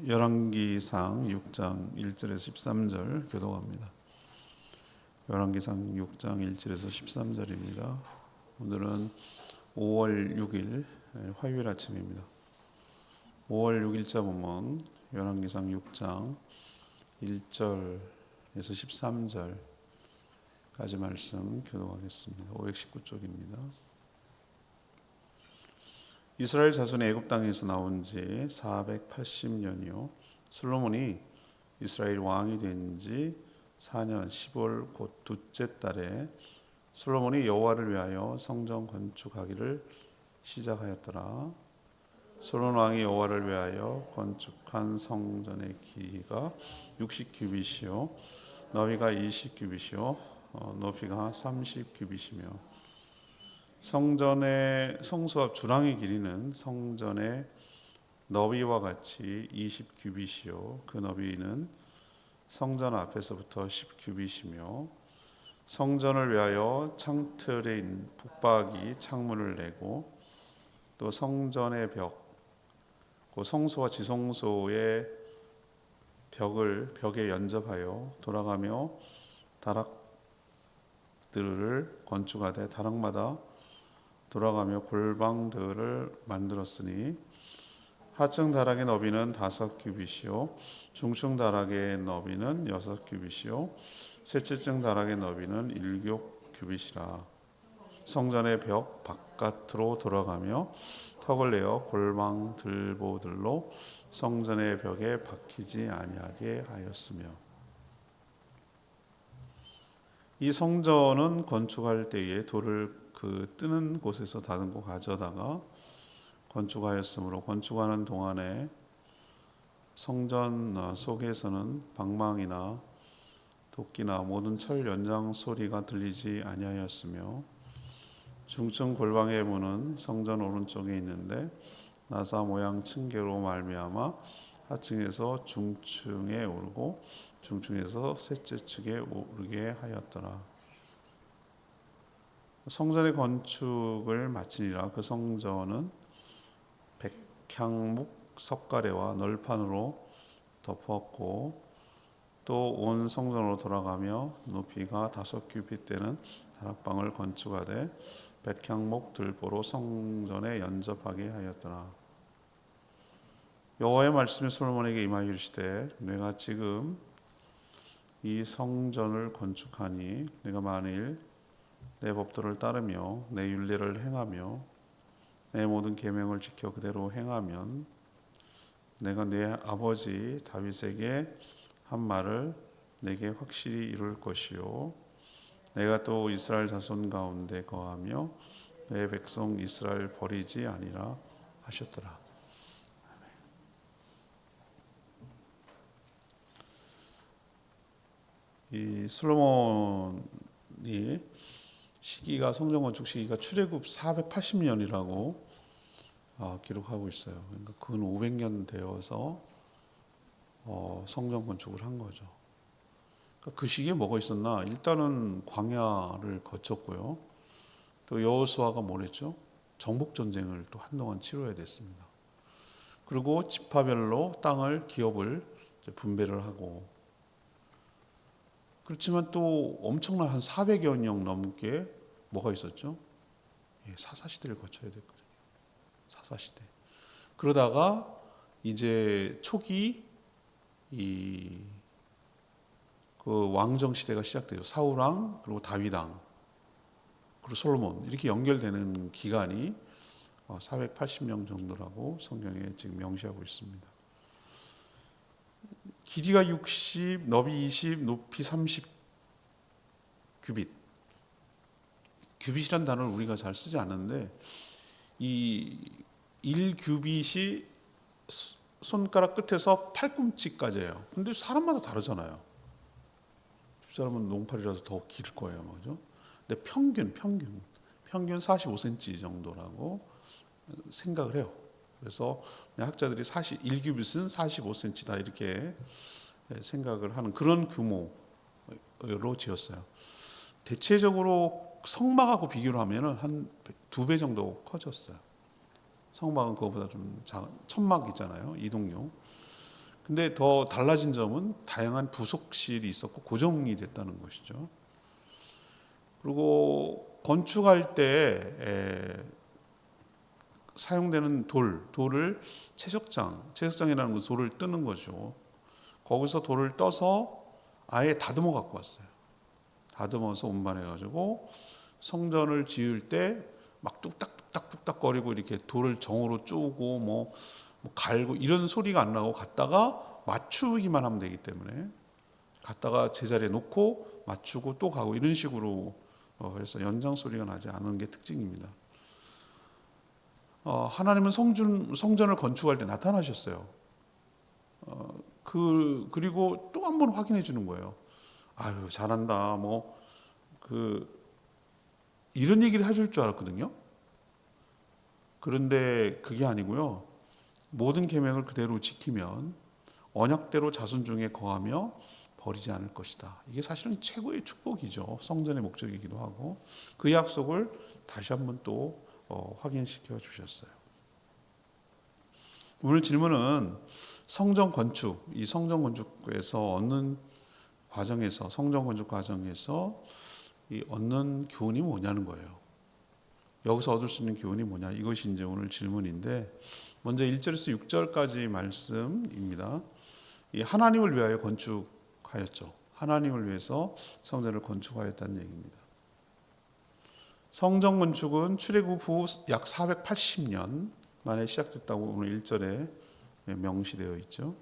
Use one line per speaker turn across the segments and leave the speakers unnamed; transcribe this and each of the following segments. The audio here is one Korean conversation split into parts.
열왕기상 6장 1절에서 13절 교독합니다. 열왕기상 6장 1절에서 13절입니다. 오늘은 5월 6일 화요일 아침입니다. 5월 6일자 본문 열왕기상 6장 1절에서 13절까지 말씀 교독하겠습니다. 519쪽입니다. 이스라엘 자손이 애굽 땅에서 나온 지 480년이요 솔로몬이 이스라엘 왕이 된 지 4년 10월 곧 둘째 달에 솔로몬이 여호와를 위하여 성전 건축하기를 시작하였더라. 솔로몬 왕이 여호와를 위하여 건축한 성전의 길이가 60규빗이요 너비가 20규빗이요 높이가 30규빗이며 성전의 성수합 주랑의 길이는 성전의 너비와 같이 20규빗이요 그 너비는 성전 앞에서부터 10규빗이며 성전을 위하여 창틀에 있는 북박이 창문을 내고 또 성전의 벽, 그 성소와 지성소의 벽에 연접하여 돌아가며 다락들을 건축하되 다락마다 돌아가며 골방들을 만들었으니 하층 다락의 너비는 5규빗이요 중층 다락의 너비는 6규빗이요 셋째층 다락의 너비는 7규빗이라. 성전의 벽 바깥으로 돌아가며 턱을 내어 골방 들보들로 성전의 벽에 박히지 아니하게 하였으며 이 성전은 건축할 때에 돌을 그 뜨는 곳에서 다듬고 가져다가 건축하였으므로 건축하는 동안에 성전 속에서는 방망이나 도끼나 모든 철 연장 소리가 들리지 아니하였으며 중층 골방의 문은 성전 오른쪽에 있는데 나사 모양 층계로 말미암아 하층에서 중층에 오르고 중층에서 셋째 층에 오르게 하였더라. 성전의 건축을 마치니라. 그 성전은 백향목 석가래와 널판으로 덮었고 또 온 성전으로 돌아가며 높이가 5규빗 되는 다락방을 건축하되 백향목 들보로 성전에 연접하게 하였더라. 여호와의 말씀이 솔로몬에게 임하여 이르시되 내가 지금 이 성전을 건축하니 내가 만일 내 법도를 따르며 내 율례를 행하며 내 모든 계명을 지켜 그대로 행하면 내가 내 아버지 다윗에게 한 말을 내게 확실히 이룰 것이요 내가 또 이스라엘 자손 가운데 거하며 내 백성 이스라엘 버리지 아니라 하셨더라. 이 솔로몬이 시기가 성전 건축 시기가 출애굽 480년이라고 기록하고 있어요. 그러니까 근 500년 되어서 성전 건축을 한 거죠. 그러니까 그 시기에 뭐가 있었나? 일단은 광야를 거쳤고요. 또 여호수아가 뭘 했죠? 정복 전쟁을 또 한동안 치러야 됐습니다. 그리고 지파별로 땅을 기업을 분배를 하고 그렇지만 또 엄청난 한 400여 년 넘게 뭐가 있었죠? 사사시대를 거쳐야 됐거든요. 사사시대. 그러다가 이제 초기 그 왕정 시대가 시작돼요. 사울왕 그리고 다윗왕 그리고 솔로몬 이렇게 연결되는 기간이 480년 정도라고 성경에 지금 명시하고 있습니다. 길이가 60, 너비 20, 높이 30 규빗. 규빗이란 단어를 우리가 잘 쓰지 않는데 이 1규빗이 손가락 끝에서 팔꿈치까지예요. 근데 사람마다 다르잖아요. 집사람은 농팔이라서 더 길 거예요, 그죠? 근데 평균 45cm 정도라고 생각을 해요. 그래서 학자들이 1규빗은 45cm다 이렇게 생각을 하는 그런 규모로 지었어요. 대체적으로 성막하고 비교를 하면 한 2배 정도 커졌어요. 성막은 그거보다 좀 작은 천막 있잖아요. 이동용. 근데 더 달라진 점은 다양한 부속실이 있었고 고정이 됐다는 것이죠. 그리고 건축할 때 사용되는 돌을 채석장이라는 그 돌을 뜨는 거죠. 거기서 돌을 떠서 아예 다듬어 갖고 왔어요. 다듬어서 운반해가지고 성전을 지을 때 막 뚝딱뚝딱 거리고 이렇게 돌을 정으로 쪼고 뭐 갈고 이런 소리가 안 나고 갔다가 맞추기만 하면 되기 때문에 갔다가 제자리에 놓고 맞추고 또 가고 이런 식으로 그래서 연장 소리가 나지 않은 게 특징입니다. 하나님은 성전을 건축할 때 나타나셨어요. 그리고 또 한 번 확인해 주는 거예요. 아유 잘한다 이런 얘기를 해줄 줄 알았거든요. 그런데 그게 아니고요. 모든 계명을 그대로 지키면 언약대로 자손 중에 거하며 버리지 않을 것이다. 이게 사실은 최고의 축복이죠. 성전의 목적이기도 하고 그 약속을 다시 한번 또 확인시켜 주셨어요. 오늘 질문은 성전 건축, 이 성전 건축에서 얻는 과정에서 성전 건축 과정에서 이 얻는 교훈이 뭐냐는 거예요. 여기서 얻을 수 있는 교훈이 뭐냐, 이것이 이제 오늘 질문인데, 먼저 1절에서 6절까지 말씀입니다. 이 하나님을 위하여 건축하였죠. 하나님을 위해서 성전을 건축하였다는 얘기입니다. 성전 건축은 출애굽 후 약 480년 만에 시작됐다고 오늘 1절에 명시되어 있죠.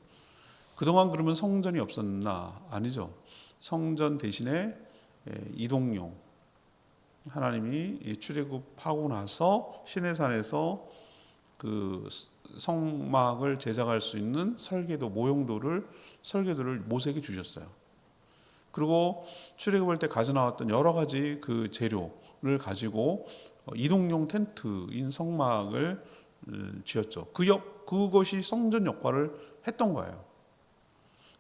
그동안 그러면 성전이 없었나? 아니죠. 성전 대신에 이동용, 하나님이 출애굽하고 나서 시내산에서 그 성막을 제작할 수 있는 설계도를 모세에게 주셨어요. 그리고 출애굽할 때 가져 나왔던 여러 가지 그 재료를 가지고 이동용 텐트인 성막을 지었죠. 그것이 성전 역할을 했던 거예요.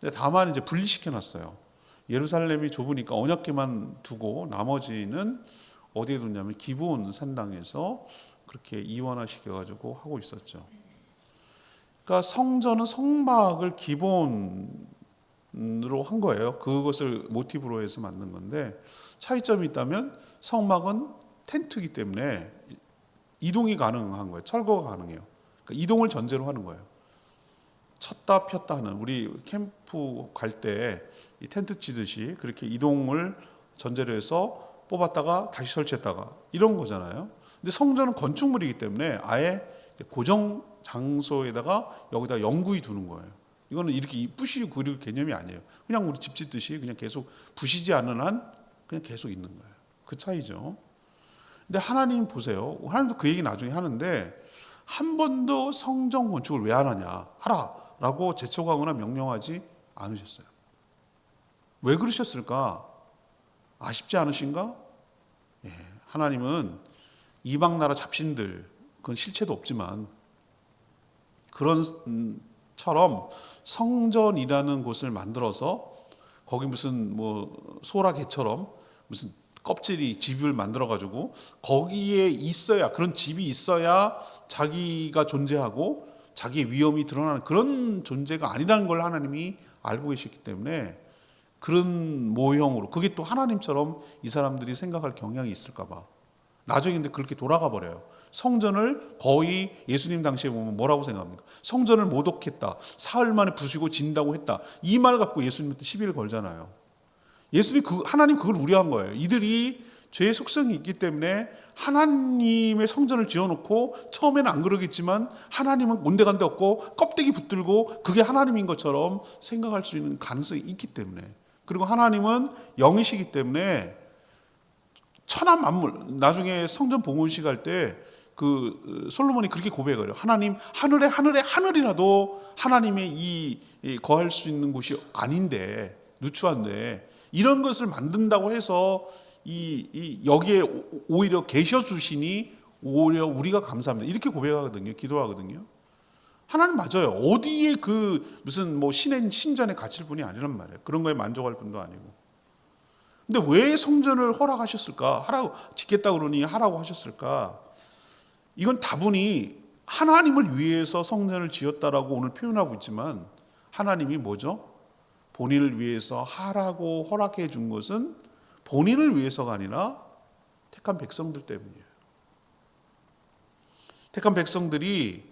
근데 다만 이제 분리시켜 놨어요. 예루살렘이 좁으니까 언약궤만 두고 나머지는 어디에 뒀냐면 기브온 산당에서 그렇게 이원화시켜가지고 하고 있었죠. 그러니까 성전은 성막을 기본으로 한 거예요. 그것을 모티브로 해서 만든 건데 차이점이 있다면 성막은 텐트이기 때문에 이동이 가능한 거예요. 철거가 가능해요. 그러니까 이동을 전제로 하는 거예요. 쳤다 폈다 하는, 우리 캠프 갈 때 이 텐트 치듯이 그렇게 이동을 전제로 해서 뽑았다가 다시 설치했다가 이런 거잖아요. 근데 성전은 건축물이기 때문에 아예 고정 장소에다가 여기다 영구히 두는 거예요. 이거는 이렇게 부시고 그릴 개념이 아니에요. 그냥 우리 집 짓듯이 그냥 계속 부시지 않는 한 그냥 계속 있는 거예요. 그 차이죠. 근데 하나님 보세요. 하나님도 그 얘기 나중에 하는데 한 번도 성전 건축을 왜 안 하냐, 하라라고 재촉하거나 명령하지 않으셨어요. 왜 그러셨을까? 아쉽지 않으신가? 하나님은 이방 나라 잡신들, 그건 실체도 없지만 그런 처럼 성전이라는 곳을 만들어서 거기 무슨 소라 개처럼 무슨 껍질이 집을 만들어 가지고 거기에 있어야, 그런 집이 있어야 자기가 존재하고 자기의 위엄이 드러나는 그런 존재가 아니라는 걸 하나님이 알고 계셨기 때문에 그런 모형으로, 그게 또 하나님처럼 이 사람들이 생각할 경향이 있을까 봐 나중에 근데 그렇게 돌아가 버려요. 성전을 거의 예수님 당시에 보면 뭐라고 생각합니까? 성전을 모독했다, 사흘 만에 부수고 진다고 했다, 이 말 갖고 예수님한테 시비를 걸잖아요. 하나님 그걸 우려한 거예요. 이들이 죄의 속성이 있기 때문에 하나님의 성전을 지어놓고 처음에는 안 그러겠지만 하나님은 온데간데 없고 껍데기 붙들고 그게 하나님인 것처럼 생각할 수 있는 가능성이 있기 때문에, 그리고 하나님은 영이시기 때문에 천하 만물, 나중에 성전 봉헌식 할 때 그 솔로몬이 그렇게 고백을 해요. 하나님, 하늘이라도 하나님의 이 거할 수 있는 곳이 아닌데, 누추한데 이런 것을 만든다고 해서 여기에 오히려 계셔 주시니 오히려 우리가 감사합니다, 이렇게 고백하거든요. 기도하거든요. 하나님 맞아요. 어디에 무슨 신전에 갇힐 분이 아니란 말이에요. 그런 거에 만족할 분도 아니고. 근데 왜 성전을 허락하셨을까? 하라고, 짓겠다 그러니 하라고 하셨을까? 이건 다분히 하나님을 위해서 성전을 지었다라고 오늘 표현하고 있지만 하나님이 뭐죠? 본인을 위해서 하라고 허락해 준 것은 본인을 위해서가 아니라 택한 백성들 때문이에요. 택한 백성들이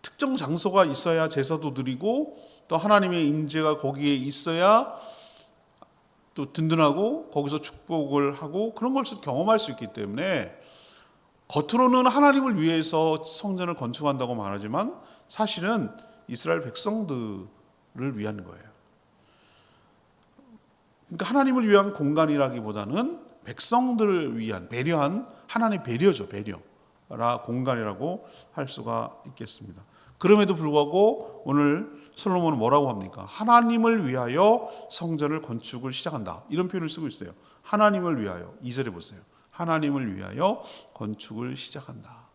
특정 장소가 있어야 제사도 드리고 또 하나님의 임재가 거기에 있어야 또 든든하고 거기서 축복을 하고 그런 것을 경험할 수 있기 때문에 겉으로는 하나님을 위해서 성전을 건축한다고 말하지만 사실은 이스라엘 백성들을 위한 거예요. 그러니까 하나님을 위한 공간이라기보다는 백성들을 위한 배려한 하나님의 배려죠. 배려라 공간이라고 할 수가 있겠습니다. 그럼에도 불구하고 오늘 솔로몬은 뭐라고 합니까? 하나님을 위하여 성전을 건축을 시작한다. 이런 표현을 쓰고 있어요. 하나님을 위하여. 2절에 보세요. 하나님을 위하여 건축을 시작한다.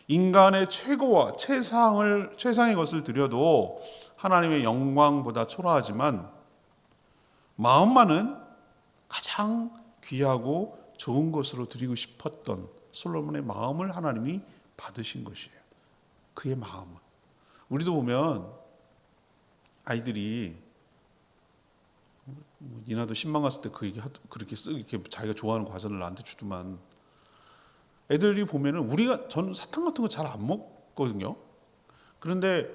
인간의 최고와 최상의 것을 드려도 하나님의 영광보다 초라하지만 마음만은 가장 귀하고 좋은 것으로 드리고 싶었던 솔로몬의 마음을 하나님이 받으신 것이에요. 그의 마음은. 우리도 보면 아이들이 이나도 신방 갔을 때 그 얘기 그렇게 이렇게 자기가 좋아하는 과자를 나한테 주더만 애들이 보면은 저는 사탕 같은 거 잘 안 먹거든요. 그런데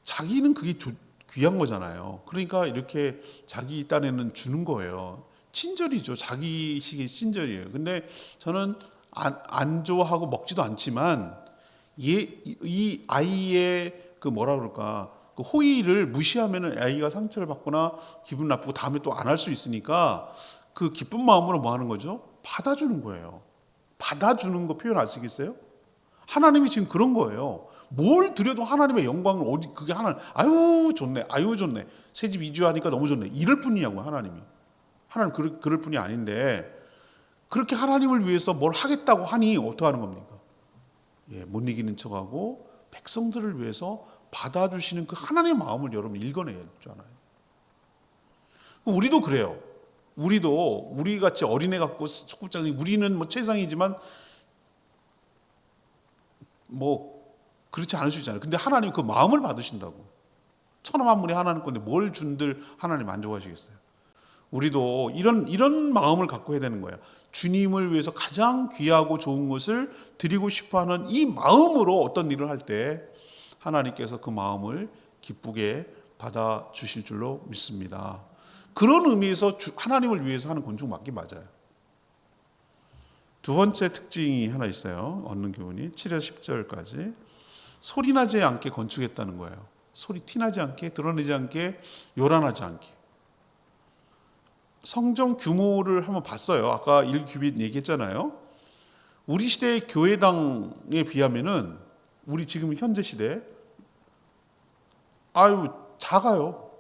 자기는 그게 귀한 거잖아요. 그러니까 이렇게 자기 딴에는 주는 거예요. 친절이죠. 자기식의 친절이에요. 근데 저는 안 좋아하고 먹지도 않지만 이 아이의 그 뭐라 그럴까 그 호의를 무시하면은 아이가 상처를 받거나 기분 나쁘고 다음에 또 안 할 수 있으니까 그 기쁜 마음으로 뭐 하는 거죠? 받아주는 거예요. 받아주는 거 표현 아시겠어요? 하나님이 지금 그런 거예요. 뭘 드려도 하나님의 영광을 어디 그게 아유 좋네, 아유 좋네. 새집 이주하니까 너무 좋네. 이럴 뿐이냐고요 하나님이. 하나님 그럴 뿐이 아닌데 그렇게 하나님을 위해서 뭘 하겠다고 하니 어떻게 하는 겁니까? 못 이기는 척하고 백성들을 위해서 받아주시는 그 하나님의 마음을 여러분 읽어내야 되잖아요. 우리도 그래요. 우리 같이 어린애 같고 소꿉장이 우리는 뭐 최상이지만 뭐 그렇지 않을 수 있잖아요. 근데 하나님 그 마음을 받으신다고. 천하 만물이 하나님 건데 뭘 준들 하나님 만족하시겠어요? 우리도 이런 마음을 갖고 해야 되는 거예요. 주님을 위해서 가장 귀하고 좋은 것을 드리고 싶어하는 이 마음으로 어떤 일을 할 때 하나님께서 그 마음을 기쁘게 받아 주실 줄로 믿습니다. 그런 의미에서 하나님을 위해서 하는 건축 맞긴 맞아요. 두 번째 특징이 하나 있어요. 얻는 교훈이 7에서 10절까지 소리나지 않게 건축했다는 거예요. 소리 티나지 않게, 드러내지 않게, 요란하지 않게. 성전 규모를 한번 봤어요. 아까 1규빗 얘기했잖아요. 우리 시대의 교회당에 비하면은 우리 지금 현재 시대 작아요.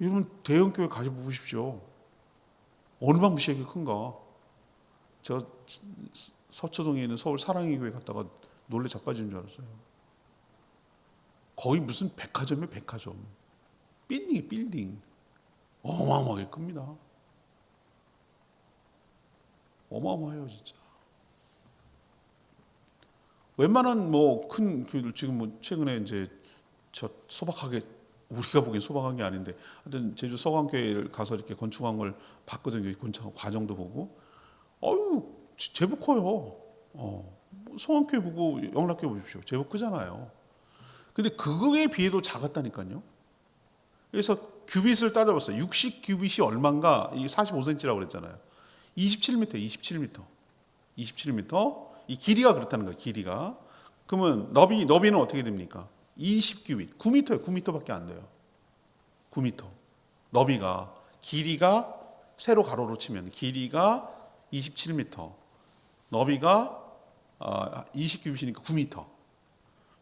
여러분 대형 교회 가져보십시오. 얼마나 무시하게 큰가. 제가 서초동에 있는 서울 사랑의 교회 갔다가 놀래 자빠지는 줄 알았어요. 거의 무슨 백화점이에요, 백화점. 빌딩이 빌딩. 어마어마하게 큽니다. 어마어마해요, 진짜. 웬만한 뭐 큰 교회들 지금 뭐 최근에 이제 저 소박하게 우리가 보기엔 소박한 게 아닌데 하여튼 제주 서강교회를 가서 이렇게 건축한 걸 봤거든요. 건축 과정도 보고. 제법 커요. 성황교회 보고 영락교회 보십시오. 제법 크잖아요. 근데 그거에 비해도 작았다니까요. 그래서 규빗을 따져봤어요. 60 규빗이 얼마인가? 이게 45cm라고 그랬잖아요. 27m. 이 길이가 그렇다는 거예요. 길이가. 그러면 너비는 어떻게 됩니까? 20 규빗. 9m예요. 9m밖에 안 돼요. 9m. 너비가 길이가 세로 가로로 치면 길이가 27m. 너비가 20 규빗이니까 9m.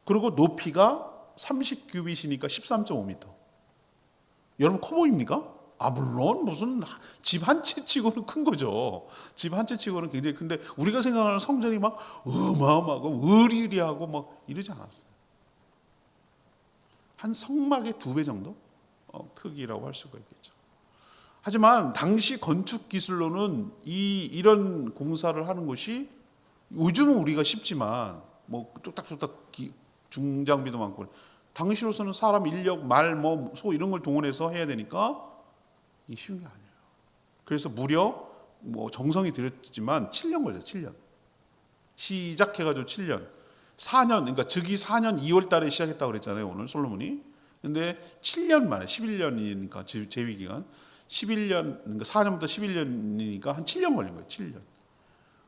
그리고 높이가 30 규빗이니까 13.5m. 여러분 커 보입니까? 물론 무슨 집 한 채 치고는 큰 거죠. 집 한 채 치고는 굉장히 큰데 우리가 생각하는 성전이 막 어마어마하고 으리으리하고 막 이러지 않았어요. 한 성막의 2배 정도 크기라고 할 수가 있겠죠. 하지만 당시 건축 기술로는 이런 공사를 하는 것이 요즘은 우리가 쉽지만 뭐 뚝딱뚝딱 중장비도 많고 당시로서는 사람 인력, 말, 소 이런 걸 동원해서 해야 되니까 이게 쉬운 게 아니에요. 그래서 무려 정성이 들였지만 7년 걸려요. 7년. 시작해가지고 7년. 4년, 그러니까 즉위 4년 2월 달에 시작했다고 그랬잖아요. 오늘 솔로몬이. 근데 7년 만에 11년이니까 재위 기간 11년, 그러니까 4년부터 11년이니까 한 7년 걸린 거예요. 7년.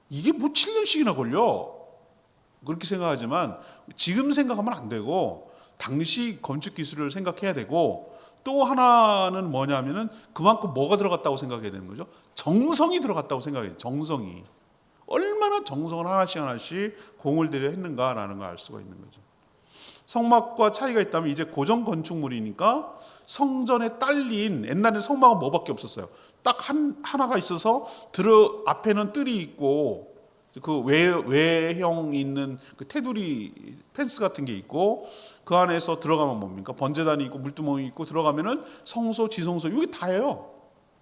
이게 7년씩이나 걸려? 그렇게 생각하지만 지금 생각하면 안 되고 당시 건축 기술을 생각해야 되고 또 하나는 뭐냐면은 그만큼 뭐가 들어갔다고 생각해야 되는 거죠. 정성이 들어갔다고 생각해요. 정성이. 얼마나 정성을 하나씩 공을 들여 했는가라는 걸 알 수가 있는 거죠. 성막과 차이가 있다면 이제 고정 건축물이니까 성전에 딸린 옛날에 성막은 뭐밖에 없었어요. 딱 하나가 있어서 앞에는 뜰이 있고 그 외형 있는 그 테두리 펜스 같은 게 있고 그 안에서 들어가면 뭡니까? 번제단이 있고 물두멍이 있고 들어가면은 성소, 지성소 이게 다예요.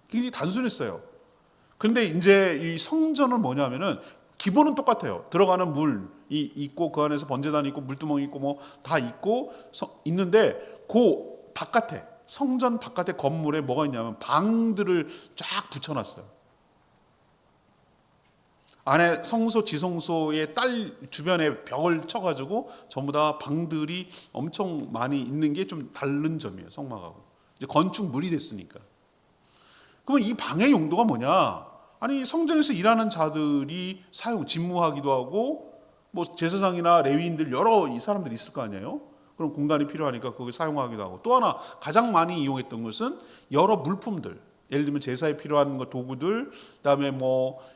굉장히 단순했어요. 근데 이제 이 성전은 뭐냐면은 기본은 똑같아요. 들어가는 물이 있고 그 안에서 번제단이 있고 물두멍이 있고 다 있고 있는데 그 바깥에 성전 바깥에 건물에 뭐가 있냐면 방들을 쫙 붙여놨어요. 안에 성소, 지성소의 주변에 벽을 쳐가지고 전부 다 방들이 엄청 많이 있는 게 좀 다른 점이에요. 성막하고 이제 건축물이 됐으니까. 그러면 이 방의 용도가 뭐냐? 아니 성전에서 일하는 자들이 집무하기도 하고 제사장이나 레위인들 여러 이 사람들이 있을 거 아니에요. 그럼 공간이 필요하니까 그걸 사용하기도 하고 또 하나 가장 많이 이용했던 것은 여러 물품들. 예를 들면 제사에 필요한 도구들, 그다음에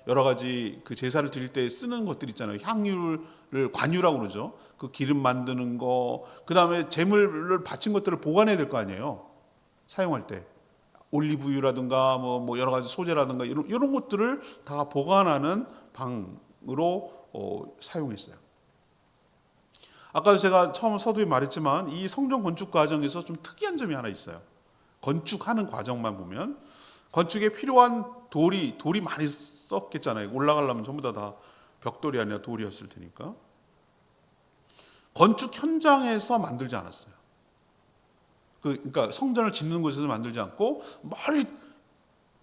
여러 가지 그 제사를 드릴 때 쓰는 것들 있잖아요. 향유를 관유라고 그러죠. 그 기름 만드는 거, 그다음에 제물을 바친 것들을 보관해야 될 거 아니에요. 사용할 때. 올리브유라든가 여러 가지 소재라든가 이런 것들을 다 보관하는 방으로 사용했어요. 아까도 제가 처음 서두에 말했지만 이 성전 건축 과정에서 좀 특이한 점이 하나 있어요. 건축하는 과정만 보면 건축에 필요한 돌이 많이 썼겠잖아요. 올라가려면 전부 다 벽돌이 아니라 돌이었을 테니까. 건축 현장에서 만들지 않았어요. 그러니까 성전을 짓는 곳에서 만들지 않고 멀리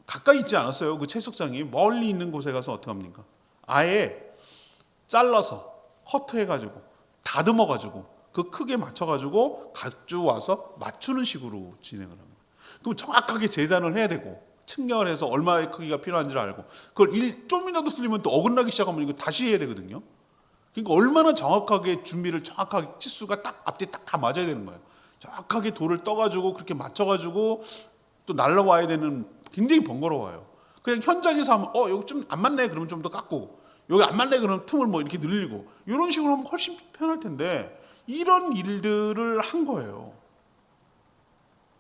가까이 있지 않았어요. 그 채석장이 멀리 있는 곳에 가서 어떻게 합니까? 아예 잘라서 커트해가지고 다듬어가지고 그 크게 맞춰가지고 가져와서 맞추는 식으로 진행을 합니다. 그럼 정확하게 재단을 해야 되고 측량을 해서 얼마의 크기가 필요한지를 알고 그걸 좀이라도 틀리면 또 어긋나기 시작하면 이거 다시 해야 되거든요. 그러니까 얼마나 정확하게 준비를 정확하게 치수가 딱 앞뒤 딱 다 맞아야 되는 거예요. 정확하게 돌을 떠가지고 그렇게 맞춰가지고 또 날라와야 되는 굉장히 번거로워요. 그냥 현장에서 하면 여기 좀 안 맞네 그러면 좀 더 깎고 여기 안 맞네 그러면 틈을 이렇게 늘리고 이런 식으로 하면 훨씬 편할 텐데 이런 일들을 한 거예요.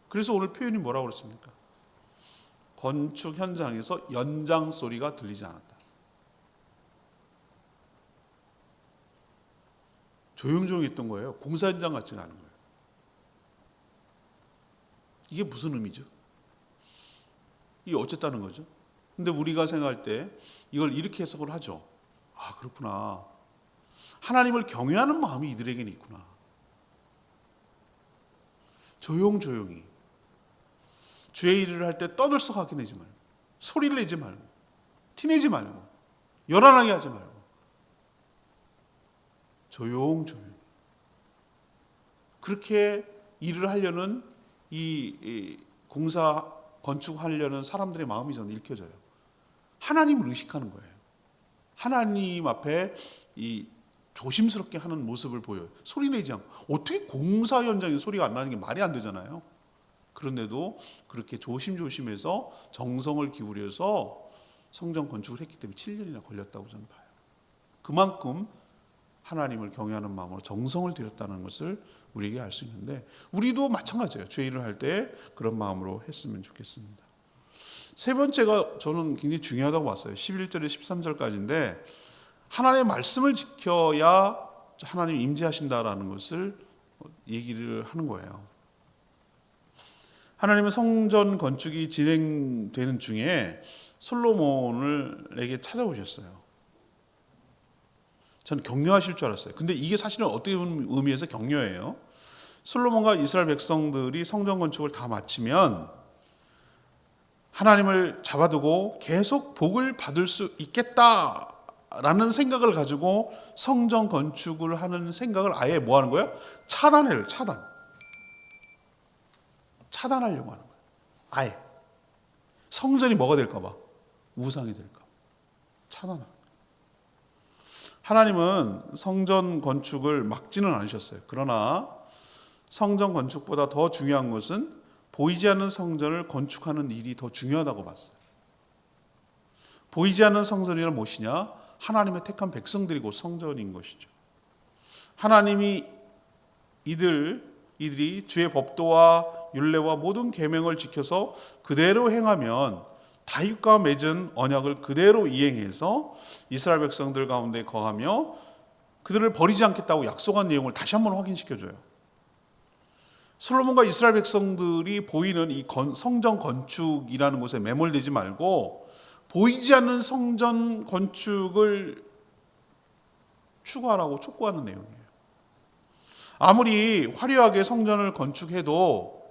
그래서 오늘 표현이 뭐라고 그랬습니까? 건축 현장에서 연장 소리가 들리지 않았다. 조용조용 했던 거예요. 공사 현장 같지가 않은 거예요. 이게 무슨 의미죠? 이게 어쨌다는 거죠? 근데 우리가 생각할 때 이걸 이렇게 해석을 하죠. 아, 그렇구나. 하나님을 경외하는 마음이 이들에게는 있구나. 조용조용히. 주의 일을 할 때 떠들썩하게 내지 말고, 소리를 내지 말고, 티내지 말고, 요란하게 하지 말고, 조용조용히. 그렇게 일을 하려는 이 공사 건축하려는 사람들의 마음이 저는 읽혀져요. 하나님을 의식하는 거예요. 하나님 앞에 이 조심스럽게 하는 모습을 보여요. 소리 내지 않고. 어떻게 공사 현장에 소리가 안 나는 게 말이 안 되잖아요. 그런데도 그렇게 조심조심해서 정성을 기울여서 성전 건축을 했기 때문에 7년이나 걸렸다고 저는 봐요. 그만큼 하나님을 경외하는 마음으로 정성을 들였다는 것을 우리에게 알 수 있는데 우리도 마찬가지예요. 죄 일을 할 때 그런 마음으로 했으면 좋겠습니다. 세 번째가 저는 굉장히 중요하다고 봤어요. 11절에 13절까지인데 하나님의 말씀을 지켜야 하나님이 임재하신다라는 것을 얘기를 하는 거예요. 하나님은 성전 건축이 진행되는 중에 솔로몬에게 찾아오셨어요. 저는 격려하실 줄 알았어요. 근데 이게 사실은 어떻게 보면 의미에서 격려예요. 솔로몬과 이스라엘 백성들이 성전 건축을 다 마치면 하나님을 잡아두고 계속 복을 받을 수 있겠다라는 생각을 가지고 성전 건축을 하는 생각을 아예 뭐 하는 거예요? 차단하려고 하는 거예요. 아예 성전이 뭐가 될까 봐, 우상이 될까 봐 차단하는 거예요. 하나님은 성전 건축을 막지는 않으셨어요. 그러나 성전 건축보다 더 중요한 것은 보이지 않는 성전을 건축하는 일이 더 중요하다고 봤어요. 보이지 않는 성전이란 무엇이냐? 하나님의 택한 백성들이고 성전인 것이죠. 하나님이 이들이 주의 법도와 율례와 모든 계명을 지켜서 그대로 행하면 다윗과 맺은 언약을 그대로 이행해서 이스라엘 백성들 가운데 거하며 그들을 버리지 않겠다고 약속한 내용을 다시 한번 확인시켜줘요. 솔로몬과 이스라엘 백성들이 보이는 이 성전 건축이라는 곳에 매몰되지 말고 보이지 않는 성전 건축을 추구하라고 촉구하는 내용이에요. 아무리 화려하게 성전을 건축해도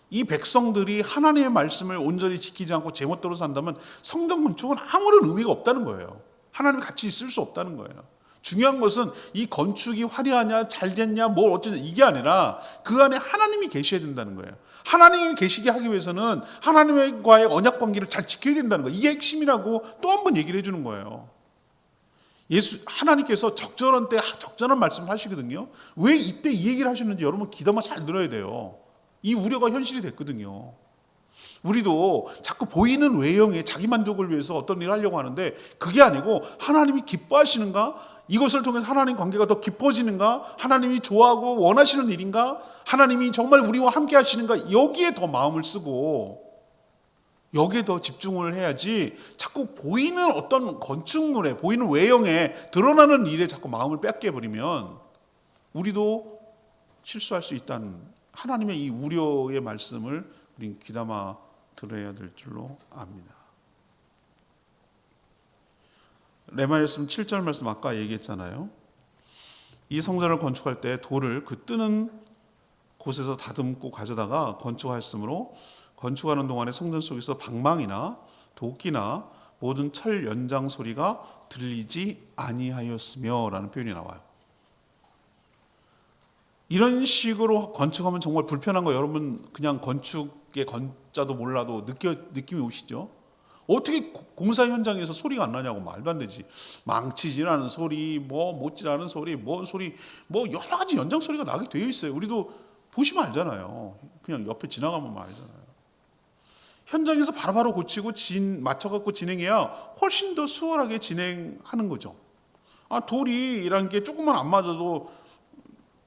이 백성들이 하나님의 말씀을 온전히 지키지 않고 제멋대로 산다면 성전 건축은 아무런 의미가 없다는 거예요. 하나님이 같이 있을 수 없다는 거예요. 중요한 것은 이 건축이 화려하냐 잘 됐냐 뭘 어쩌냐 이게 아니라 그 안에 하나님이 계셔야 된다는 거예요. 하나님이 계시게 하기 위해서는 하나님과의 언약 관계를 잘 지켜야 된다는 거예요. 이게 핵심이라고 또 한 번 얘기를 해주는 거예요. 하나님께서 적절한 때 적절한 말씀을 하시거든요. 왜 이때 이 얘기를 하셨는지 여러분 귀담아 잘 들어야 돼요. 이 우려가 현실이 됐거든요. 우리도 자꾸 보이는 외형에 자기 만족을 위해서 어떤 일을 하려고 하는데 그게 아니고 하나님이 기뻐하시는가? 이것을 통해서 하나님 관계가 더 깊어지는가? 하나님이 좋아하고 원하시는 일인가? 하나님이 정말 우리와 함께 하시는가? 여기에 더 마음을 쓰고 여기에 더 집중을 해야지 자꾸 보이는 어떤 건축물에 보이는 외형에 드러나는 일에 자꾸 마음을 뺏겨버리면 우리도 실수할 수 있다는 하나님의 이 우려의 말씀을 우린 귀담아 들어야 될 줄로 압니다. 레마리아서 7절 말씀 아까 얘기했잖아요. 이 성전을 건축할 때 돌을 그 뜨는 곳에서 다듬고 가져다가 건축하였으므로 건축하는 동안에 성전 속에서 방망이나 도끼나 모든 철 연장 소리가 들리지 아니하였으며 라는 표현이 나와요. 이런 식으로 건축하면 정말 불편한 거 여러분 그냥 건축의 건자도 몰라도 느낌이 오시죠? 어떻게 공사 현장에서 소리가 안 나냐고 말도 안 되지. 망치질하는 소리, 뭐 못질하는 소리, 뭔 소리, 뭐 여러 가지 연장 소리가 나게 되어 있어요. 우리도 보시면 알잖아요. 그냥 옆에 지나가면 알잖아요. 현장에서 바로바로 고치고 맞춰갖고 진행해야 훨씬 더 수월하게 진행하는 거죠. 돌이란 게 조금만 안 맞아도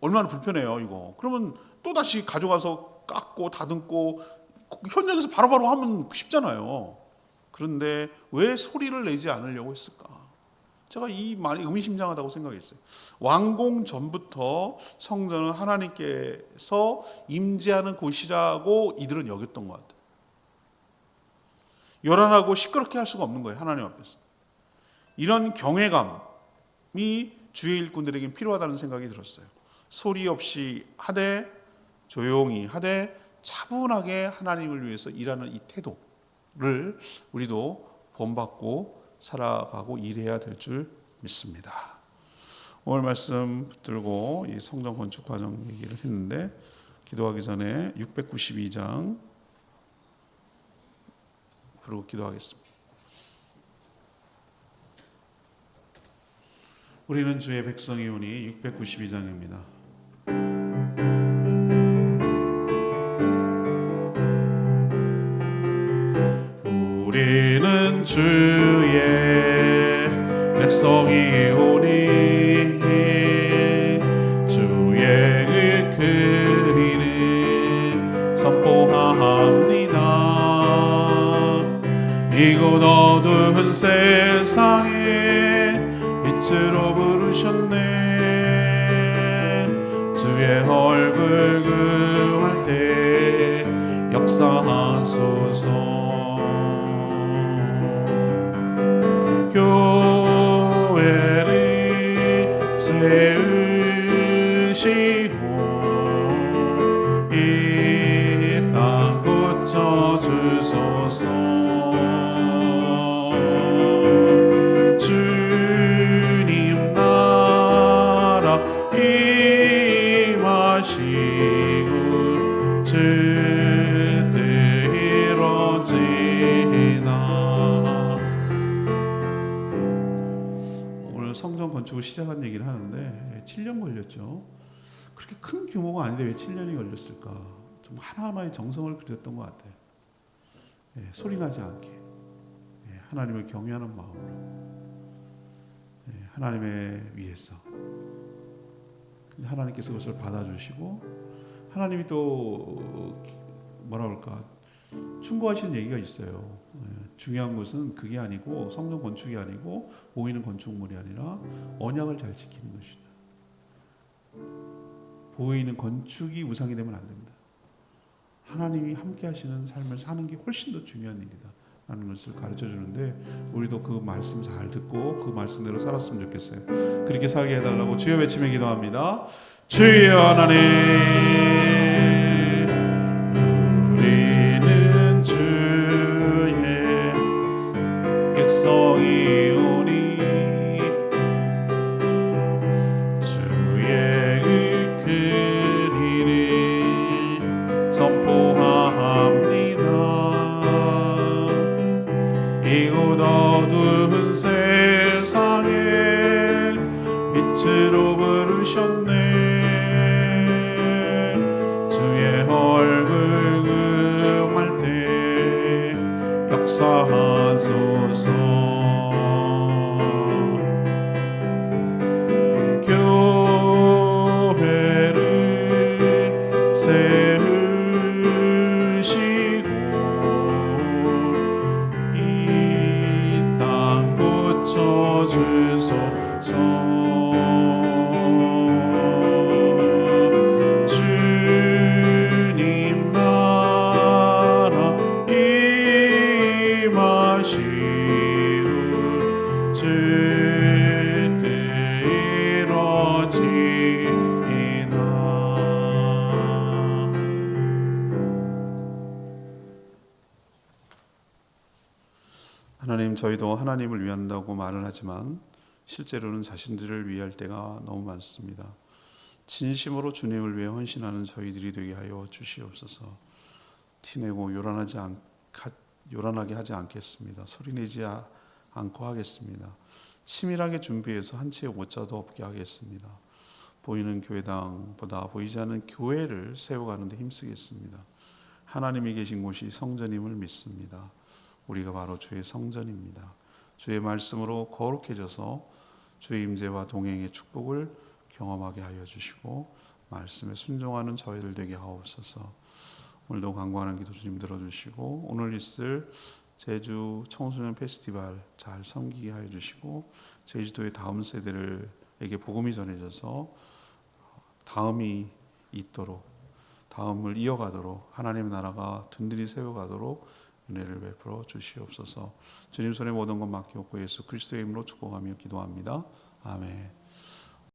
얼마나 불편해요, 이거. 그러면 또 다시 가져가서 깎고 다듬고 현장에서 바로바로 하면 쉽잖아요. 그런데 왜 소리를 내지 않으려고 했을까? 제가 이 말이 의미심장하다고 생각했어요. 완공 전부터 성전은 하나님께서 임재하는 곳이라고 이들은 여겼던 것 같아요. 요란하고 시끄럽게 할 수가 없는 거예요, 하나님 앞에서. 이런 경외감이 주의 일꾼들에게 필요하다는 생각이 들었어요. 소리 없이 하되 조용히 하되 차분하게 하나님을 위해서 일하는 이 태도를 우리도 본받고 살아가고 일해야 될 줄 믿습니다. 오늘 말씀 붙들고 이 성전 건축 과정 얘기를 했는데 기도하기 전에 692장 부르고 기도하겠습니다. 우리는 주의 백성이오니 692장입니다. 우리는 주의 백성이오니 주의 일꾼이는 선포합니다. 이곳 어두운 세상에 빛으로 부르셨네. 주의 얼굴 구할 때 역사하소서. 교회를 세우시고 건축을 시작한 얘기를 하는데 7년 걸렸죠. 그렇게 큰 규모가 아닌데 왜 7년이 걸렸을까? 좀 하나하나의 정성을 들였던 것 같아요. 소리 나지 않게 하나님을 경외하는 마음으로 하나님의 위해서 하나님께서 그것을 받아주시고 하나님이 또 뭐라 그럴까 충고하시는 얘기가 있어요. 중요한 것은 그게 아니고 성전 건축이 아니고 보이는 건축물이 아니라 언약을 잘 지키는 것이다. 보이는 건축이 우상이 되면 안 됩니다. 하나님이 함께 하시는 삶을 사는 게 훨씬 더 중요한 일이다 라는 것을 가르쳐 주는데 우리도 그 말씀 잘 듣고 그 말씀대로 살았으면 좋겠어요. 그렇게 살게 해달라고 주여 외치며 기도합니다. 주여 하나님, 우리는 주의 백성이오니 주의 의를 선포합니다. 이곳 어두운 세상에 빛으로 부르셨네. 주의 얼굴 금할 때 역사하소서. 교회를 세우시고 이 땅 고쳐주소서. 주님 나라 임하시오. 주 뜻 이루어지이다. 하나님, 저희도 하나님을 위한다고 말을 하지만 실제로는 자신들을 위할 때가 너무 많습니다. 진심으로 주님을 위해 헌신하는 저희들이 되게 하여 주시옵소서. 티내고 요란하게 하지 않겠습니다. 소리내지 않고 하겠습니다. 치밀하게 준비해서 한 채의 오자도 없게 하겠습니다. 보이는 교회당보다 보이지 않는 교회를 세워가는 데 힘쓰겠습니다. 하나님이 계신 곳이 성전임을 믿습니다. 우리가 바로 주의 성전입니다. 주의 말씀으로 거룩해져서 주의 임재와 동행의 축복을 경험하게 하여 주시고 말씀에 순종하는 저희들 되게 하옵소서. 오늘도 간구하는 기도 주님 들어주시고 오늘 있을 제주 청소년 페스티벌 잘 섬기게 하여 주시고 제주도의 다음 세대들에게 복음이 전해져서 다음이 있도록 다음을 이어가도록 하나님의 나라가 든든히 세워가도록 은혜를 베풀어 주시옵소서. 주님 손에 모든 것 맡기옵고 예수 그리스도의 이름으로 축복하며 기도합니다. 아멘.